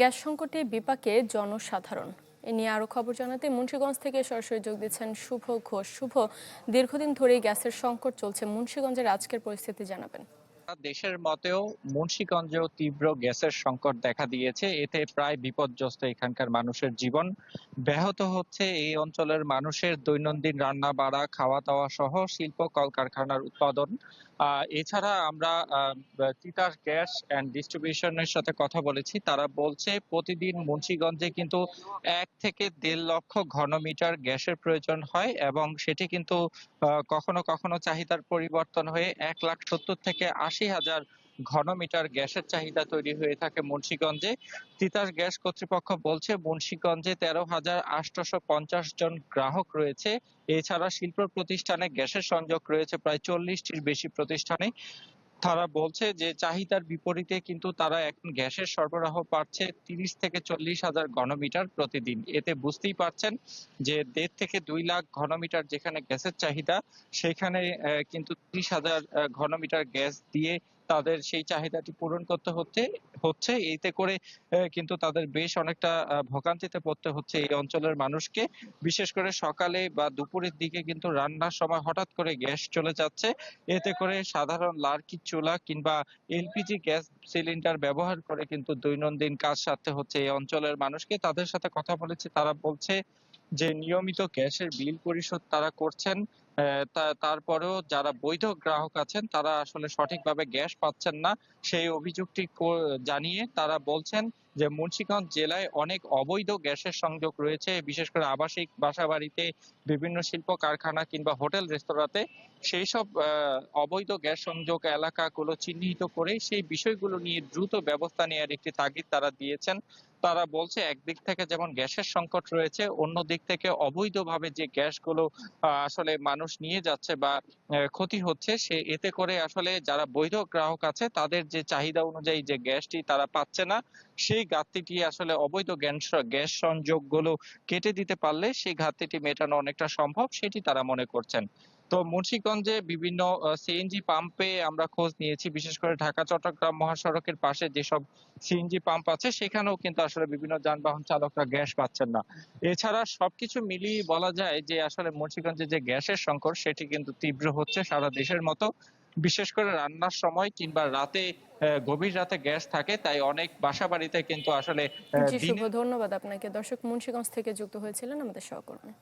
Gas সংকটে বিপাকে জনসাধারণ। এ নিয়ে আরো খবর জানাতে মুন্সিগঞ্জ থেকে সরাসরি যোগ দিচ্ছেন শুভ ঘোষ। শুভ, দীর্ঘদিন ধরেই গ্যাসের সংকট চলছে, মুন্সিগঞ্জের আজকের পরিস্থিতি জানাবেন। দেশের মতেও মুন্সিগঞ্জেও তীব্র গ্যাসের সংকট দেখা দিয়েছে। এতে প্রায় বিপর্যস্ত এখানকার মানুষের জীবন ব্যাহত হচ্ছে। এই অঞ্চলের মানুষের দৈনন্দিন রান্না বাড়া, খাওয়া দাওয়া সহ শিল্প কলকারখানার উৎপাদন। এছাড়া আমরা তিতাস গ্যাস অ্যান্ড ডিস্ট্রিবিউশনের সাথে কথা বলেছি। তারা বলছে প্রতিদিন মুন্সিগঞ্জে কিন্তু ১ থেকে ১.৫ লক্ষ ঘনমিটার গ্যাসের প্রয়োজন হয় এবং সেটি কিন্তু কখনো কখনো চাহিদার পরিবর্তন হয়ে ১,৭০,০০০ থেকে ৮০,০০০ ঘনমিটার গ্যাসের চাহিদা তৈরি হয়ে থাকে মুন্সিগঞ্জে। তিতাস গ্যাস কর্তৃপক্ষ বলছে মুন্সিগঞ্জে ১৩,৮৫০ জন গ্রাহক রয়েছে। এছাড়া শিল্প প্রতিষ্ঠানে গ্যাসের সংযোগ রয়েছে প্রায় ৪০টির বেশি প্রতিষ্ঠানে। তারা বলছে যে চাহিদার বিপরীতে কিন্তু তারা এখন গ্যাসের সরবরাহ পাচ্ছে ৩০ থেকে ৪০,০০০ ঘনমিটার প্রতিদিন। এতে বুঝতেই পারছেন যে ১.৫ থেকে ২ লাখ ঘনমিটার যেখানে গ্যাসের চাহিদা, সেখানে কিন্তু ৩০,০০০ ঘনমিটার গ্যাস দিয়ে তাদের সেই চাহিদাটি পূরণ করতে হচ্ছে। এতে করে কিন্তু তাদের বেশ অনেকটা ভোগান্তিতে পড়তে হচ্ছে এই অঞ্চলের মানুষকে। বিশেষ করে সকালে বা দুপুরের দিকে কিন্তু রান্নার সময় হঠাৎ করে গ্যাস চলে যাচ্ছে। এতে করে সাধারণ লার্কির চুলা কিংবা এলপিজি গ্যাস সিলিন্ডার ব্যবহার করে কিন্তু দৈনন্দিন কাজ সারতে হচ্ছে এই অঞ্চলের মানুষকে। তাদের সাথে কথা বলেছি, তারা বলছে যে নিয়মিত গ্যাসের বিল পরিশোধ তারা করছেন। তারপরেও যারা বৈধ গ্রাহক আছেন তারা আসলে সঠিকভাবে গ্যাস পাচ্ছেন না। সেই অভিযোগটি জানিয়ে তারা বলছেন যে মুন্সিগঞ্জ জেলায় অনেক অবৈধ গ্যাসের সংযোগ রয়েছে, বিশেষ করে আবাসিক বাসাবাড়িতে, বিভিন্ন শিল্প কারখানা কিংবা হোটেল রেস্তোরাঁতে। সেইসব অবৈধ গ্যাস সংযোগ এলাকাগুলো চিহ্নিত করে সেই বিষয়গুলো নিয়ে দ্রুত ব্যবস্থা নেওয়ার একটি তাগিদ তারা দিয়েছেন। তারা বলছে একদিক থেকে যেমন গ্যাসের সংকট রয়েছে, অন্য দিক থেকে অবৈধভাবে যে গ্যাসগুলো আসলে মানুষ নিয়ে যাচ্ছে বা ক্ষতি হচ্ছে, এতে করে আসলে যারা বৈধ গ্রাহক আছে তাদের যে চাহিদা অনুযায়ী যে গ্যাসটি তারা পাচ্ছে না, সেই ঘাটতিটি আসলে অবৈধ গ্যাস সংযোগগুলো কেটে দিতে পারলে সেই ঘাটতিটি মেটানো অনেকটা সম্ভব, সেটি তারা মনে করছেন। তো মুন্সিগঞ্জে বিভিন্ন সিএনজি পাম্পে আমরা খোঁজ নিয়েছি, বিশেষ করে ঢাকা চট্টগ্রাম মহাসড়কের পাশে যেসব সিএনজি পাম্প আছে সেখানেও কিন্তু আসলে বিভিন্ন যানবাহন চালকরা গ্যাস পাচ্ছেন না। এছাড়া সবকিছু মিলিয়ে বলা যায় যে আসলে মুন্সিগঞ্জে যে গ্যাসের সংকট সেটি কিন্তু তীব্র হচ্ছে সারা দেশের মতো। বিশেষ করে রান্নার সময় কিংবা রাতে, গভীর রাতে গ্যাস থাকে, তাই অনেক বাসাবাড়িতে কিন্তু আসলে জি শুভ, দিনে ধন্যবাদ আপনাকে। দর্শক, মুন্সিগঞ্জ থেকে যুক্ত হয়েছিলেন আমাদের সহকর্মী।